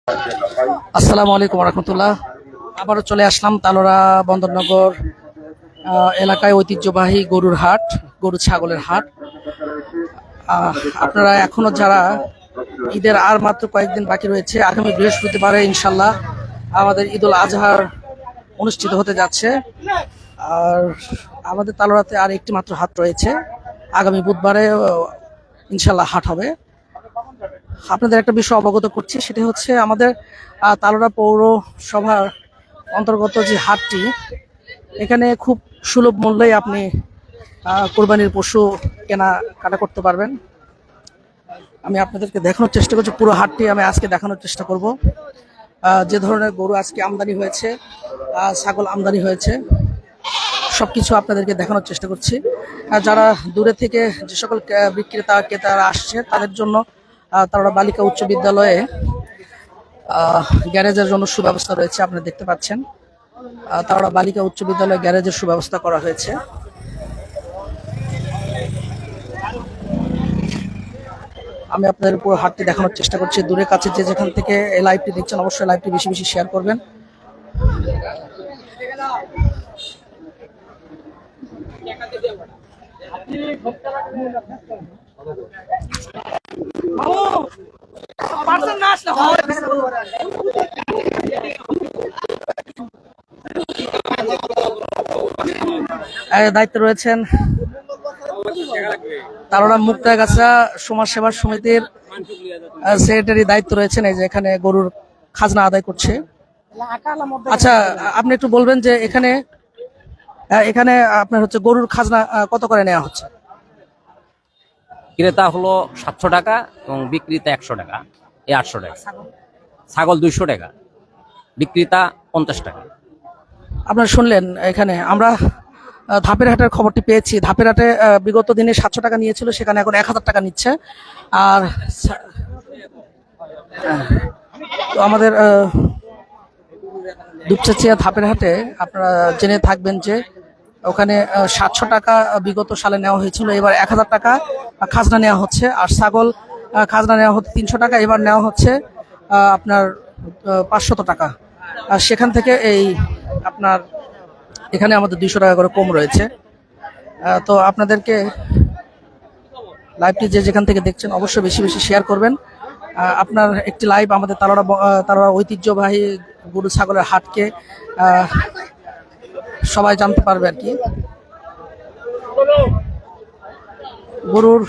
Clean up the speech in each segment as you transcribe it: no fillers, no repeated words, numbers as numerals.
আসসালামু আলাইকুম রহমতুল্লাহ। আবারও চলে আসলাম তালোড়া বন্দরনগর এলাকায় ঐতিহ্যবাহী গরুর হাট, গরু ছাগলের হাট। আপনারা এখনো যারা ঈদের আর মাত্র কয়েকদিন বাকি রয়েছে, আগামী বৃহস্পতিবারে ইনশাল্লাহ আমাদের ঈদুল আজহার অনুষ্ঠিত হতে যাচ্ছে। আর আমাদের তালোড়াতে আর একটি মাত্র হাট রয়েছে, আগামী বুধবারে ইনশাল্লাহ হাট হবে। আপনাদের একটা বিষয় অবগত করছি, সেটা হচ্ছে আমাদের তালোড়া পৌরসভার অন্তর্গত যে হাটটি, এখানে খুব সুলভ মূল্যে আপনি কোরবানির পশু কেনাকাটা করতে পারবেন। আমি আপনাদেরকে দেখানোর চেষ্টা করছি, পুরো হাটটি আমি আজকে দেখানোর চেষ্টা করব। যে ধরনের গরু আজকে আমদানি হয়েছে, ছাগল আমদানি হয়েছে, সবকিছু আপনাদেরকে দেখানোর চেষ্টা করছি। যারা দূরে থেকে যে সকল বিক্রেতা ক্রেতারা আসছে তাদের জন্য তারা বালিকা উচ্চ বিদ্যালয়ে গ্যারেজের জন্য সুব্যবস্থা রয়েছে, আপনারা দেখতে পাচ্ছেন। তারা বালিকা উচ্চ বিদ্যালয়ে গ্যারেজের সুব্যবস্থা করা হয়েছে। আমি আপনাদের পুরো হাটটি দেখানোর চেষ্টা করছি। দূরে কাছে যে যেখান থেকে এই লাইভটি দেখছেন, অবশ্যই লাইভটি বেশি বেশি শেয়ার করবেন। দায়িত্ব রয়েছেন তারা মুক্তাগাছা সমাজ সেবা সমিতির সেক্রেটারি, দায়িত্ব রয়েছেন। এই যে এখানে গরুর খাজনা আদায় করছে। আচ্ছা, আপনি একটু বলবেন যে এখানে এখানে আপনার হচ্ছে গরুর খাজনা কত করে নেওয়া হচ্ছে? ক্রেতা হলো 700 টাকা এবং বিক্রেতা 100 টাকা, এই 800 টাকা। ছাগল 200 টাকা, বিক্রেতা 50 টাকা। আপনারা শুনলেন, এখানে আমরা ধাপের হাটের খবরটি পেয়েছি। ধাপের হাটে বিগত দিনে 700 টাকা নিয়েছিল, সেখানে এখন 1000 টাকা নিচ্ছে। আর তো আমাদের দুপচাচিয়া ধাপের হাটে আপনারা জেনে থাকবেন যে ওখানে 700 টাকা বিগত সালে নেওয়া হয়েছিল, এবার 1000 টাকা খাজনা নেওয়া হচ্ছে। আর ছাগল খাজনা নেওয়া হচ্ছে 300 টাকা, এবার নেওয়া হচ্ছে আপনার 500 টাকা। আর সেখান থেকে এই আপনার এখানে আমাদের 200 টাকা করে কম রয়েছে। তো আপনাদেরকে লাইভটি যে যেখান থেকে দেখছেন অবশ্যই বেশি বেশি শেয়ার করবেন। আপনার একটি লাইভ আমাদের তালোড়া ঐতিহ্যবাহী গরু ছাগলের হাটকে সবাই জানতে পারবে আর কি। গরুর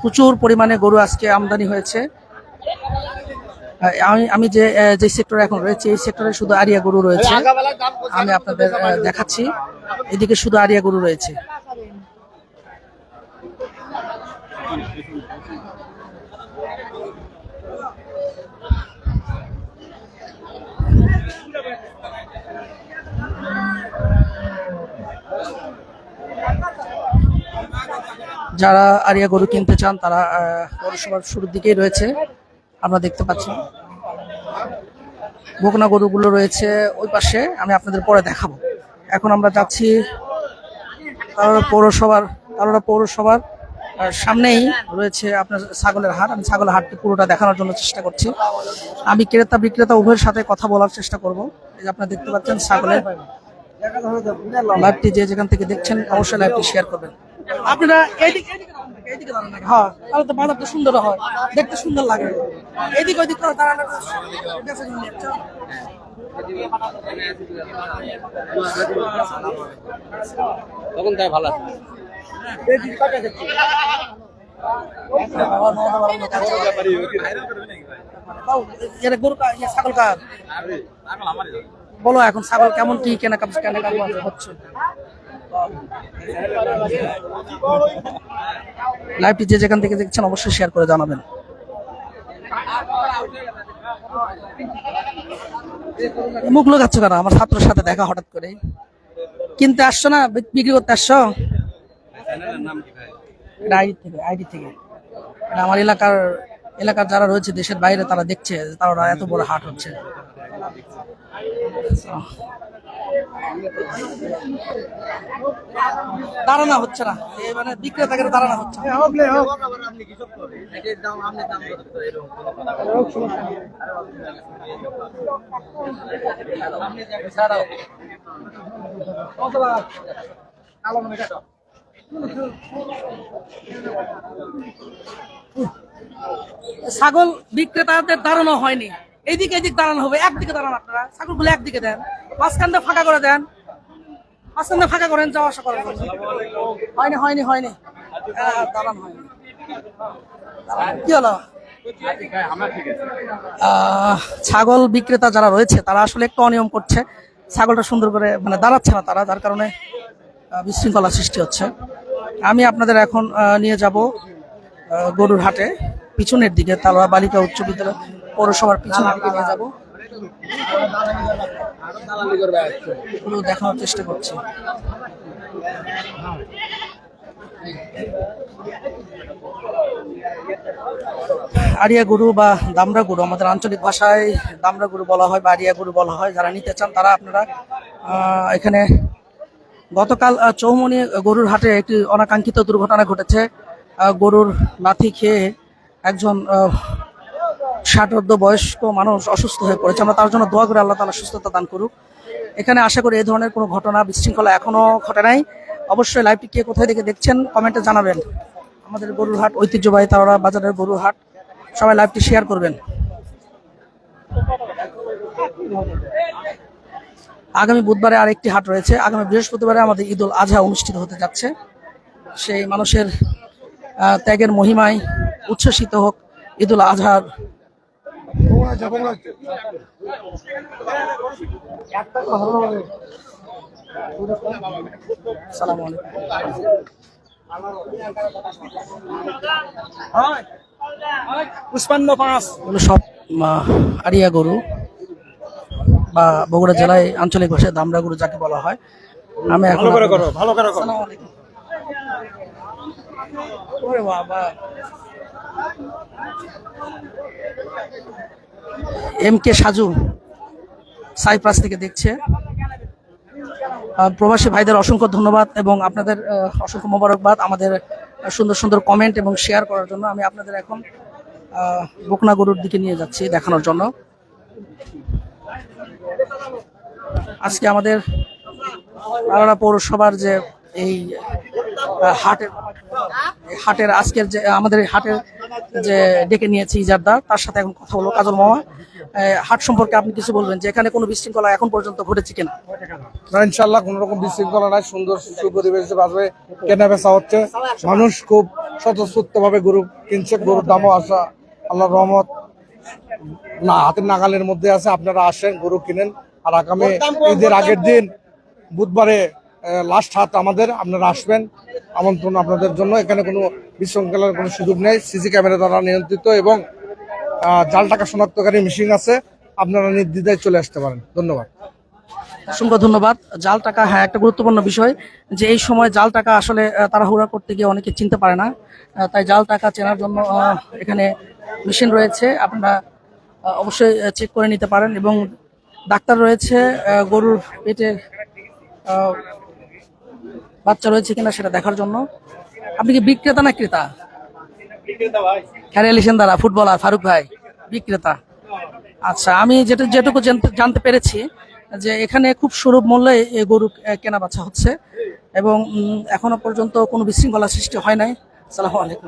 প্রচুর পরিমাণে গরু আজকে আমদানি হয়েছে। আমি যে সেক্টরে এখন রয়েছে, এই সেক্টরে শুধু আরিয়া গরু রয়েছে। আমি আপনাদের দেখাচ্ছি, এদিকে শুধু আরিয়া গরু রয়েছে। যারা আরিয়া গরু কিনতে চান তারা পৌরসভার শুরুর দিকেই রয়েছে, আমরা দেখতে পাচ্ছি। বকনা গরুগুলো রয়েছে ওই পাশে, আমি আপনাদের পরে দেখাবো। এখন আমরা যাচ্ছি তালোড়া পৌরসভার সামনেই রয়েছে আপনার ছাগলের হাট। আমি ছাগলের হাটটি পুরোটা দেখানোর জন্য চেষ্টা করছি। আমি ক্রেতা বিক্রেতা উভয়ের সাথে কথা বলার চেষ্টা করব। এই যে আপনারা দেখতে পাচ্ছেন ছাগলের লাইভটি যে যেখান থেকে দেখছেন অবশ্যই লাইভটি শেয়ার করবেন। আপনারা এইদিকে দাঁড়ান, হ্যাঁ, তাহলে তো বাজারটা সুন্দর হয়, দেখতে সুন্দর লাগে। এদিক ওইদিক করে দাঁড়ানো তখন তাই ভালো আছে। ছাগল কার বলো, এখন ছাগল কেমন কি কেনা হচ্ছে? লাইভটি যে যেখান থেকে দেখছেন অবশ্যই শেয়ার করে জানাবেন। মুখ লোকাচ্ছ কেন? আমার ছাত্রের সাথে দেখা হঠাৎ করে। কিনতে আসছো না বিক্রি করতে আসছো? আইডি থেকে আমার এলাকার যারা রয়েছে দেশের বাইরে, তারা দেখছে তারা এত বড় হাট হচ্ছে। দাঁড়ানো হচ্ছে না, এই মানে বিক্রেতাকে দাঁড়ানো হচ্ছে না। ছাগল বিক্রেতাদের দাঁড়ানো হয়নি, এইদিকে এদিক দাঁড়ানো হবে, একদিকে দাঁড়ান আপনারা, ছাগলগুলো একদিকে দেন, মাঝখানটা ফাঁকা করে দেন, মাঝখানটা ফাঁকা করেন, যাওয়া আসা করেন। হয়নি হয়নি হয়নি, দাঁড়ান হয়নি। কি হলো? ছাগল বিক্রেতা যারা রয়েছে তারা আসলে একটু অনিয়ম করছে, ছাগলটা সুন্দর করে মানে দাঁড়াচ্ছে না তারা, যার কারণে বিশৃঙ্খলা সৃষ্টি হচ্ছে। আমি আপনাদের এখন নিয়ে যাব গরুর হাটে পিছনের দিকে, তালোয়া বালিকা উচ্চ বিদ্যালয় পৌরসভার পিছনের দিকে নিয়ে যাব, এগুলো দেখানোর চেষ্টা করছি। আড়িয়া গরু বা দামড়া গরু, আমাদের আঞ্চলিক ভাষায় দামড়া গরু বলা হয় বা আড়িয়া গরু বলা হয়। যারা নিতে চান তারা আপনারা এখানে, গতকাল চৌমনি গরুর হাটে একটি অনাকাঙ্ক্ষিত দুর্ঘটনা ঘটেছে। গরুর লাথি খেয়ে একজন 60 বয়স্ক মানুষ অসুস্থ হয়ে পড়েছে। আমরা তার জন্য দোয়া করে আল্লাহ তাআলা সুস্থতা দান করুক। এখানে আশা করি এই ধরনের কোনো ঘটনা বিশৃঙ্খলা এখনো ঘটে নাই। অবশ্যই লাইভটি কে কোথায় থেকে দেখছেন কমেন্টে জানাবেন। আমাদের গরুর হাট ঐতিহ্যবাহী তালোড়া বাজারের গরুর হাট, সবাই লাইভটি শেয়ার করবেন। আগামী বুধবারে আরেকটি হাট রয়েছে, আগামী বৃহস্পতিবারে আমাদের ঈদুল আজহা অনুষ্ঠিত হতে যাচ্ছে। সেই মানুষের ত্যাগের মহিমায় উচ্ছ্বসিত হোক ঈদুল আজহার। আসসালামু আলাইকুম। সব আড়িয়া গরু বা বগুড়া জেলায় আঞ্চলিক ভাষায় দামড়া গরু যাকে বলা হয়। আমি এখন আসসালামু আলাইকুম। ওরে বাবা, এম কে সাজু সাইপ্রাস থেকে দেখছে। প্রবাসী ভাইদের অসংখ্য ধন্যবাদ এবং আপনাদের অসংখ্য মোবারকবাদ আমাদের সুন্দর সুন্দর কমেন্ট এবং শেয়ার করার জন্য। আমি আপনাদের এখন বকনা গরুর দিকে নিয়ে যাচ্ছি দেখানোর জন্য। আজকে আমাদের তালোড়া পৌরসভার যে এই হাটের আজকের যে আমাদের হাটের যে ডেকে নিয়েছি ইজারদার, তার সাথে এখন কথা বলবো। কাজল মামা, হাট সম্পর্কে আপনি কিছু বলবেন যে এখানে কোনো বিশৃঙ্খলা এখন পর্যন্ত ঘটেছে কিনা? না, ইনশাল্লাহ কোন রকম বিশৃঙ্খলা নাই, সুন্দর সুপরিবেশে বাজবে, কেনা বেচা হচ্ছে, মানুষ খুব স্বতঃস্ফূর্ত ভাবে গরু কিনছে, গরুর দামও আসা আল্লাহর রহমত না হাতের নাগালের মধ্যে আছে। আপনারা আসেন, গরু কিনেন। আর আগামী ঈদের আগের দিন বুধবারে লাস্ট হাট আমাদের, আপনারা আসবেন, আমন্ত্রণ আপনাদের জন্য। এখানে কোনো বিশৃঙ্খলার কোনো সুযোগ নেই, সিসি ক্যামেরা দ্বারা নিয়ন্ত্রিত এবং জাল টাকা শনাক্তকারী মেশিন আছে, আপনারা নির্দ্বিধায় চলে আসতে পারেন। ধন্যবাদ। অসংখ্য ধন্যবাদ। জাল টাকা, হ্যাঁ, একটা গুরুত্বপূর্ণ বিষয় যে এই সময় জাল টাকা আসলে তাড়াহুড়া করতে গিয়ে অনেকে চিনতে পারে না, তাই জাল টাকা চেনার জন্য এখানে মেশিন রয়েছে, আপনারা অবশ্যই চেক করে নিতে পারেন। এবং ডাক্তার রয়েছে, গরুর পেটে বাচ্চা রয়েছে কিনা সেটা দেখার জন্য। আপনি কি বিক্রেতা না ক্রেতা? খেয়ালি সেন্দারা ফুটবলার ফারুক ভাই বিক্রেতা। আচ্ছা, আমি যেটুকু জানতে পেরেছি যে এখানে খুব সুলভ মূল্যে এই গরু কেনা বেচা হচ্ছে এবং এখনো পর্যন্ত কোনো বিশৃঙ্খলা সৃষ্টি হয় নাই। আসসালামু আলাইকুম।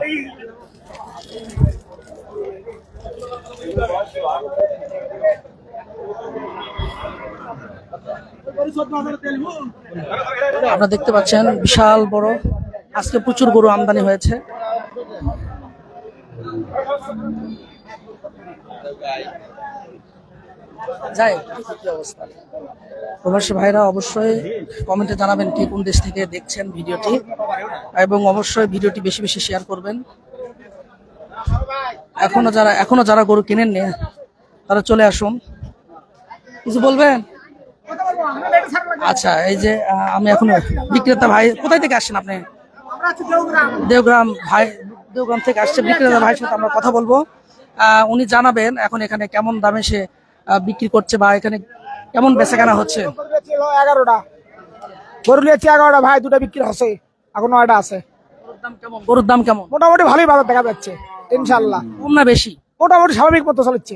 আপনারা দেখতে পাচ্ছেন বিশাল বড়, আজকে প্রচুর গরু আমদানি হয়েছে। যাই কি অবস্থা, প্রবাসী ভাইরা অবশ্যই কমেন্টে জানাবেন কি কোন দেশ থেকে দেখছেন ভিডিওটি, এবং অবশ্যই ভিডিওটি বেশি বেশি শেয়ার করবেন। এখনো যারা গরু কিনেননি তারা চলে আসুন। কিছু বলবেন? আচ্ছা, এই যে আমি এখন বিক্রেতা ভাই, কোথায় থেকে আসছেন আপনি? দেওগ্রাম ভাই, দেওগ্রাম থেকে আসছে বিক্রেতা ভাইয়ের সাথে আমরা কথা বলবো। উনি জানাবেন এখন এখানে কেমন দামে সে বিক্রি করছে বা এখানে কেমন বেচাকেনা হচ্ছে। ছিল 11টা, গরু নিয়েছি 11টা ভাই, 2টা বিক্রি হচ্ছে, এখন 9টা আছে। গরুর দাম কেমন? মোটামুটি ভালোই বাজার দেখা যাচ্ছে ইনশাল্লাহ, কম না বেশি? মোটামুটি স্বাভাবিক মতো চলছে।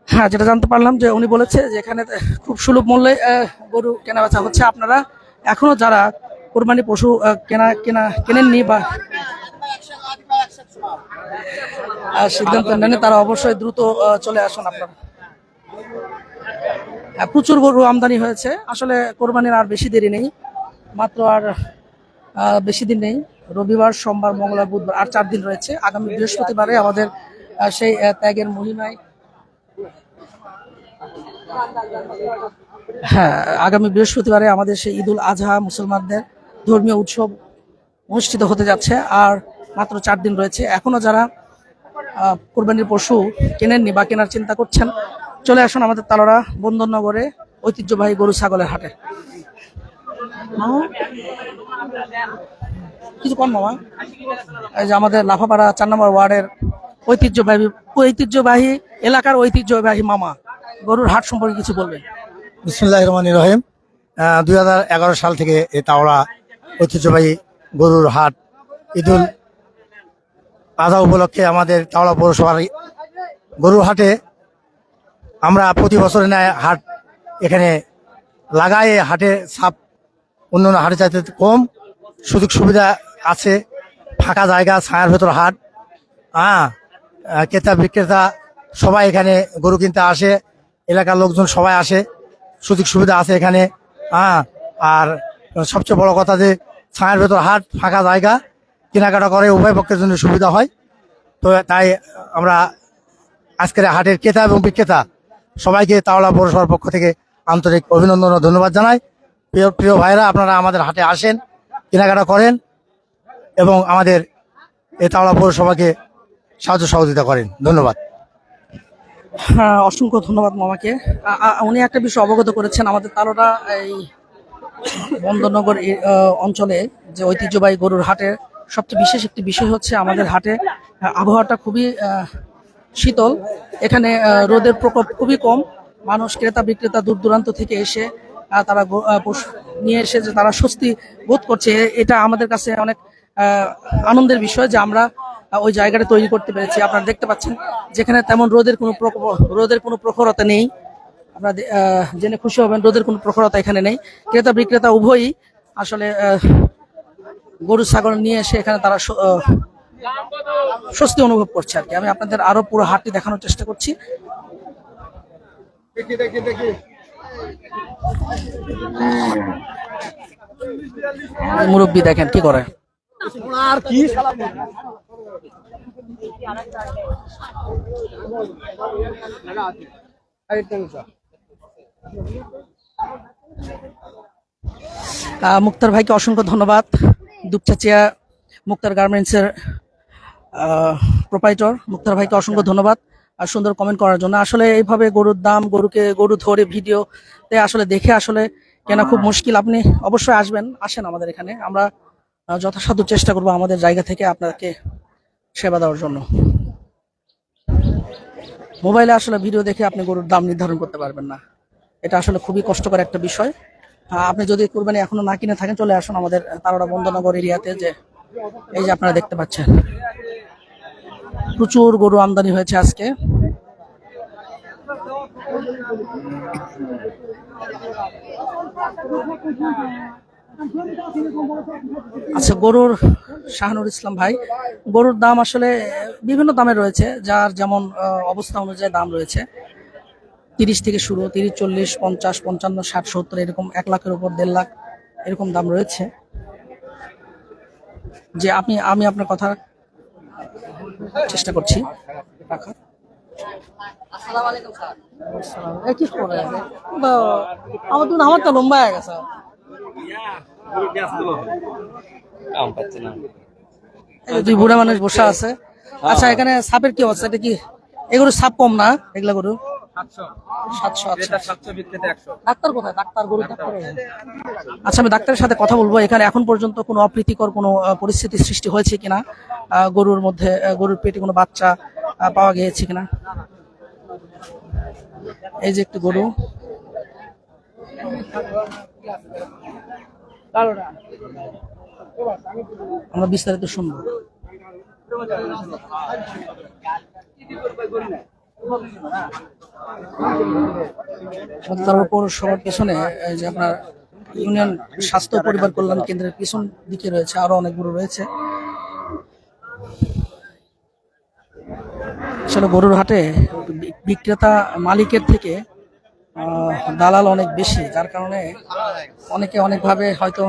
হ্যাঁ, যেটা জানতে পারলাম যে উনি বলেছে যে এখানে খুব সুলভ মূল্যে গরু কেনা বেচা হচ্ছে। আপনারা এখনো যারা কোরবানি পশু কেনেননি বা সিদ্ধান্ত নেন, তারা অবশ্যই দ্রুত চলে আসুন আপনারা। প্রচুর গরু আমদানি হয়েছে। আসলে কোরবানির আর বেশি দেরি নেই, মাত্র আর বেশি দিন নেই। রবিবার, সোমবার, মঙ্গলবার, বুধবার আর 4 দিন রয়েছে। আগামী বৃহস্পতিবারে আমাদের সেই ত্যাগের মহিমায়, হ্যাঁ, আগামী বৃহস্পতিবারে আমাদের সেই ঈদুল আজহা মুসলমানদের ধর্মীয় উৎসব অনুষ্ঠিত হতে যাচ্ছে। আর মাত্র 4 দিন রয়েছে। এখনো যারা কোরবানির পশু কেনেননি বা কেনার চিন্তা করছেন, চলে আসুন আমাদের তালোড়া বন্দরনগরে ঐতিহ্যবাহী গরু ছাগলের হাটে। কিছু কম মামা, এই যে আমাদের লাফাপাড়া 4 নম্বর ওয়ার্ডের ঐতিহ্যবাহী এলাকার ঐতিহ্যবাহী মামা, গরুর হাট সম্পর্কে কিছু বলবেন? বিসমিল্লাহির রহমানির রহিম। 2011 সাল থেকে এই তাওড়া ঐতিহ্যবাহী গরুর হাট ঈদুল আজহা উপলক্ষে আমাদের তাওড়া পৌরসভার গরুর হাটে আমরা প্রতি বছরের ন্যায় হাট এখানে লাগাই। হাটে ছাপ অন্যান্য হাটে চাইতে কম, সুযোগ সুবিধা আছে, ফাঁকা জায়গা, ছায়ার ভেতর হাট। ক্রেতা বিক্রেতা সবাই এখানে গরু কিনতে আসে, এলাকার লোকজন সবাই আসে, সুযোগ সুবিধা আছে এখানে। আর সবচেয়ে বড় কথা যে ছায়ার ভেতর হাট, ফাঁকা জায়গা, কেনাকাটা করে উভয় পক্ষের জন্য সুবিধা হয়। তো তাই আমরা আজকের হাটের ক্রেতা এবং বিক্রেতা সবাইকে তাওড়া পৌরসভার পক্ষ থেকে আন্তরিক অভিনন্দন ও ধন্যবাদ জানাই। প্রিয় ভাইরা, আপনারা আমাদের হাটে আসেন, কেনাকাটা করেন এবং আমাদের এই তাওড়া পৌরসভাকে সাহায্য সহযোগিতা করেন। ধন্যবাদ। হ্যাঁ, অসংখ্য ধন্যবাদ মামাকে। উনি একটা বিষয় অবগত করেছেন, আমাদের তালোড়া এই বন্দরনগর অঞ্চলে যে ঐতিহ্যবাহী গরুর হাটের সবচেয়ে বিশেষ একটি বিষয় হচ্ছে আমাদের হাটে আবহাওয়াটা খুবই শীতল। এখানে রোদের প্রকোপ খুবই কম। মানুষ, ক্রেতা বিক্রেতা দূর দূরান্ত থেকে এসে তারা পশু নিয়ে এসে যে তারা স্বস্তি বোধ করছে, এটা আমাদের কাছে অনেক আনন্দের বিষয় যে আমরা ওই জায়গাটা তৈরি করতে পেরেছি। আপনারা দেখতে পাচ্ছেন যেখানে তেমন রোদের কোনো প্রখরতা নেই। আপনারা জেনে খুশি হবেন, রোদের কোনো প্রখরতা এখানে নেই। ক্রেতা বিক্রেতা উভয়ই আসলে গরু ছাগল নিয়ে এসে এখানে তারা স্বস্তি অনুভব করছে আর কি। আমি আপনাদের আরো পুরো হাটটি দেখানোর চেষ্টা করছি। মুরব্বী দেখেন কি করে। আর কি মুক্তার ভাইকে অসংখ্য ধন্যবাদ। দুপচাচিয়া মুক্তার গার্মেন্টসের প্রোপাইটর মুক্তার ভাইকে অসংখ্য ধন্যবাদ আর সুন্দর কমেন্ট করার জন্য। আসলে এইভাবে গরুর দাম, গরু ধরে ভিডিওতে আসলে দেখে আসলে কেনা খুব মুশকিল। আপনি অবশ্যই আসেন আমাদের এখানে। আমরা যথাসাধ্য চেষ্টা করবো আমাদের জায়গা থেকে আপনাকে সেবা দেওয়ার জন্য। মোবাইলে আসলে ভিডিও দেখে আপনি গরুর দাম নির্ধারণ করতে পারবেন না, এটা আসলে খুবই কষ্টকর একটা বিষয়। আপনি যদি কোরবানি এখনো না কিনে থাকেন, চলে আসুন আমাদের তালোড়া বন্দরনগর এরিয়াতে। যে এই যে আপনারা দেখতে পাচ্ছেন প্রচুর গরু আমদানি হয়েছে আজকে। আচ্ছা, গরুর শাহানুর ইসলাম ভাই, গরুর দাম আসলে বিভিন্ন দামের রয়েছে, যার যেমন অবস্থা অনুযায়ী দাম রয়েছে। 30 থেকে শুরু, 30, 40, 50, 55, 60, 70 এরকম 1 লাখের উপর 1.5 লাখ এরকম দাম রয়েছে। যে আমি আপনার কথা চেষ্টা করছি রাখার। আসসালামু আলাইকুম স্যার। আসসালাম। কি খবর আছে? আমার তো লম্বা হয়ে গেছে। দুই বুড়া মানুষ বসে আছে। আচ্ছা, এখানে সাপের কি অবস্থা? এটা কি এগুলো সাপ কম না? এগুলা গরু 700। ডাক্তার কোথায়? আচ্ছা, আমি ডাক্তারের সাথে কথা বলবো। এখানে এখন পর্যন্ত কোনো অপ্রীতিকর কোনো পরিস্থিতি সৃষ্টি হয়েছে কিনা, গরুর মধ্যে, গরুর পেটে কোনো বাচ্চা পাওয়া গিয়েছে কিনা। এই যে একটি গরু, আমরা বিস্তারিত শুনবো। তারপর পৌরসভার পেছনে এই যে আপনার ইউনিয়ন স্বাস্থ্য ও পরিবার কল্যাণ কেন্দ্রের পিছন দিকে রয়েছে আরো অনেক গরু রয়েছে। আসলে গরুর হাটে বিক্রেতা মালিকের থেকে দালাল অনেক বেশি, যার কারণে অনেকে অনেকভাবে হয়তো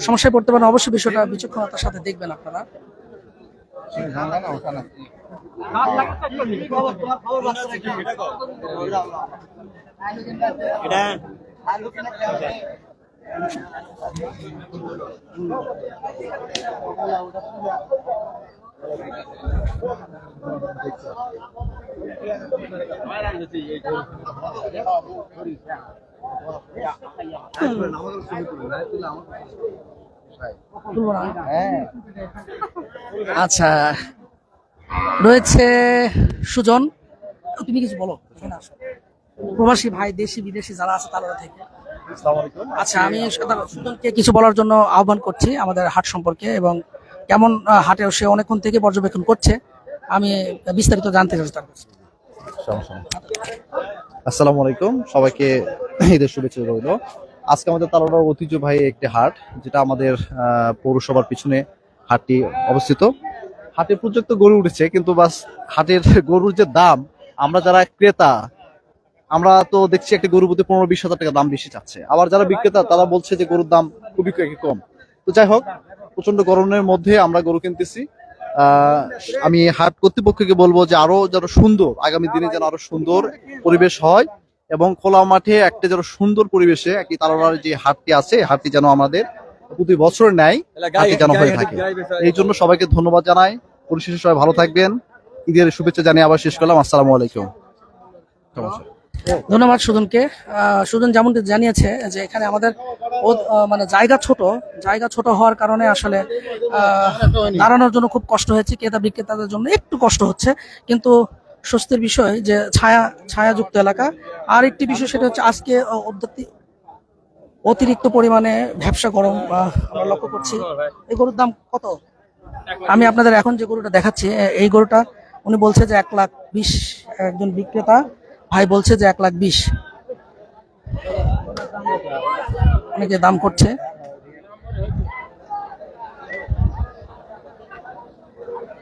সমস্যায় পড়তে পারেন। অবশ্যই বিষয়টা বিচক্ষণতার সাথে দেখবেন আপনারা। আচ্ছা, রয়েছে সুজন। তুমি কিছু বলো, প্রবাসী ভাই দেশি বিদেশি যারা আছে তারা থেকে। আচ্ছা, আমি সুজনকে কিছু বলার জন্য আহ্বান করছি আমাদের হাট সম্পর্কে এবং কেমন হাটে সে অনেকক্ষণ থেকে পর্যবেক্ষণ করছে। আমি বিস্তারিত জানতে চাই তার কাছে। আসসালামু আলাইকুম, সবাইকে ঈদের শুভেচ্ছা রইল। আজকে আমাদের তালোড়ার ঐতিহ্যবাহী একটি হাট, যেটা আমাদের পৌরসভার পিছনে হাটটি অবস্থিত। হাটে প্রচুর তো গরু উঠেছে, কিন্তু বাস হাটের গরুর যে দাম, আমরা যারা ক্রেতা আমরা তো দেখছি একটা গরু প্রতি 15-20 হাজার টাকা দাম বেশি চাচ্ছে। আবার যারা বিক্রেতা তারা বলছে যে গরুর দাম খুবই কম। তো যাই হোক, প্রচন্ড গরমের মধ্যে আমরা গরু কিনতেছি। আমি হাট কর্তৃপক্ষকে বলবো যে আরো যেন সুন্দর, আগামী দিনে যেন আরো সুন্দর পরিবেশ হয় এবং খোলা মাঠে একটা যেন সুন্দর পরিবেশে একটি তালোড়ার যে হাটটি আছে, হাটটি যেন আমাদের প্রতি বছর ন্যায় হাটটি যেন হয়ে থাকে। এই জন্য সবাইকে ধন্যবাদ জানাই। পরিশেষে সবাই ভালো থাকবেন। ঈদের শুভেচ্ছা জানিয়ে আবার শেষ করলাম। আসসালামু আলাইকুম। ধন্যবাদ সুজনকে। সুজন যেমনটি জানিয়েছে যে এখানে আমাদের মানে জায়গা ছোট হওয়ার কারণে আসলে দাঁড়ানোর জন্য খুব কষ্ট হয়েছে, ক্রেতা বিক্রেতাদের জন্য একটু কষ্ট হচ্ছে, কিন্তু স্বস্তির বিষয় যে ছায়াযুক্ত এলাকা। আর একটি বিষয় সেটা হচ্ছে আজকে অতিরিক্ত পরিমাণে ভ্যাপসা গরম আমরা লক্ষ্য করছি। এই গরুর দাম কত? আমি আপনাদের এখন যে গরুটা দেখাচ্ছি, এই গরুটা উনি বলছে যে 1,20,000, একজন বিক্রেতা ভাই বলছে যে 1,20,000 অনেকে দাম করছে।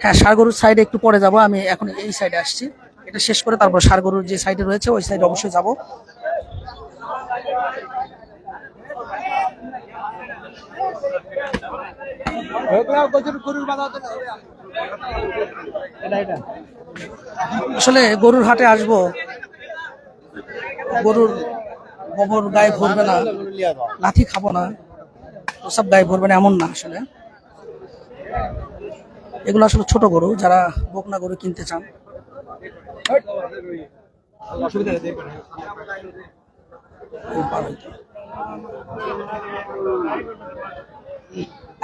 হ্যাঁ, ষাড় গরুর সাইডে একটু পরে যাব। আমি এখন এই সাইডে আসছি, এটা শেষ করে তারপর ষাড় গরুর যে সাইডে রয়েছে ওই সাইডে অবশ্যই যাব। আসলে গরুর হাটে আসবো, গরুর গোবর গায়ে ভরবে না, লাথি খাবো না, ওসব গায়ে ভরবে না এমন না। আসলে এগুলো আসলে ছোট গরু, যারা বকনা গরু কিনতে চান।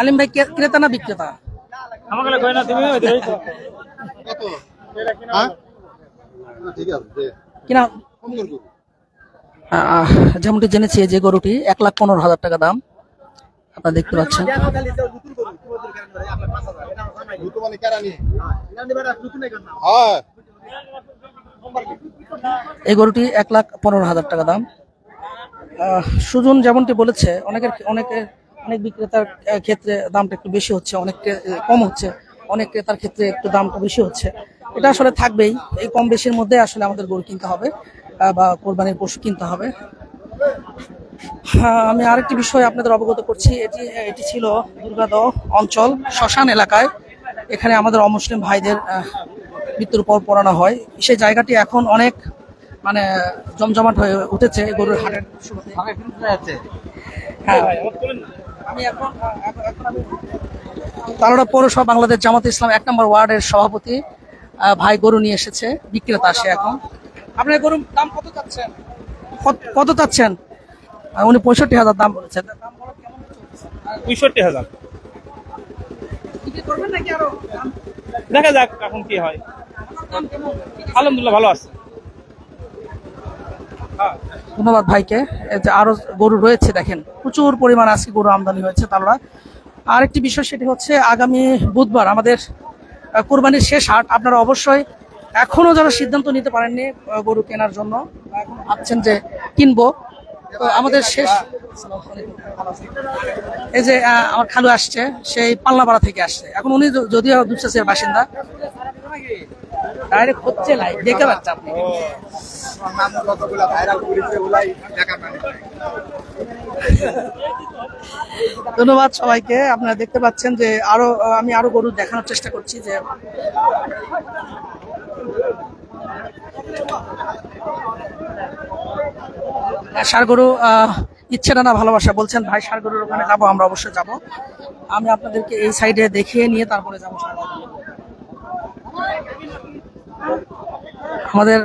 আলিম ভাই ক্রেতা না বিক্রেতা? কিনা যেমনটি জেনেছি যে গরুটি 1,15,000 টাকা দাম, আপনারা দেখতে পাচ্ছেন। এই গরুটি 1,15,000 টাকা দাম। সুজন যেমনটি বলেছে, অনেক বিক্রেতার ক্ষেত্রে দামটা একটু বেশি হচ্ছে, অনেক কম হচ্ছে, অনেক ক্রেতার ক্ষেত্রে একটু দামটা বেশি হচ্ছে। এটা আসলে থাকবেই, এই কম বেশির মধ্যে আসলে আমাদের গরু কিনতে হবে বা কোরবানির পশু কিনতে হবে। আমি আরেকটি বিষয় আপনাদের অবগত করছি। এটি ছিল দুর্গাদহ অঞ্চল শ্মশান এলাকায়। এখানে আমাদের অমুসলিম ভাইদের মৃত্যুর পর পড়ানো হয়। সেই জায়গাটি এখন অনেক মানে জমজমাট হয়ে উঠেছে গরুর হাটের শুরুতে। হ্যাঁ, আমি এখন তালোড়া পৌরসভা বাংলাদেশ জামাত ইসলাম 1 নম্বর ওয়ার্ডের সভাপতি ভাই গরু নিয়ে এসেছে, বিক্রেতা আসে এখন। আপনার গরুর দাম কত চাচ্ছেন? উনি 65,000 দাম বলেছেন। 65,000 দেখা যাক এখন কি হয়। আলহামদুলিল্লাহ ভালো আছে। ধন্যবাদ ভাইকে। এই যে আরো গরু রয়েছে, দেখেন প্রচুর পরিমাণ আজকে গরু আমদানি হয়েছে তালড়া। আরেকটি বিষয় সেটি হচ্ছে আগামী বুধবার আমাদের কোরবানির শেষ হাট। আপনারা অবশ্যই এখনো যারা সিদ্ধান্ত নিতে পারেননি গরু কেনার জন্য, বা এখন ভাবছেন যে কিনবো, তো আমাদের শেষ, এই যে আমার খালু আসছে, সেই পাল্লাপাড়া থেকে আসছে। এখন উনি যদিও দুপচাচিয়ার বাসিন্দা, ডাইরেক্ট হচ্ছে লাইভ দেখতে পাচ্ছে আপনি। ধন্যবাদ সবাইকে। আপনারা দেখতে পাচ্ছেন যে আমি আরো গরু দেখানোর চেষ্টা করছি যে ষাড় গরু ইচ্ছেটা না ভালোবাসা বলছেন ভাই। ষাড় গরুর ওখানে যাবো, আমরা অবশ্যই যাব। আমি আপনাদেরকে এই সাইডে দেখিয়ে নিয়ে তারপরে যাবো ষাড় গরু। আমাদের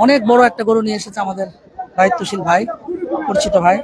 অনেক বড় একটা গরু নিয়ে এসেছে আমাদের দায়িত্বশীল ভাই, পরিচিত ভাই।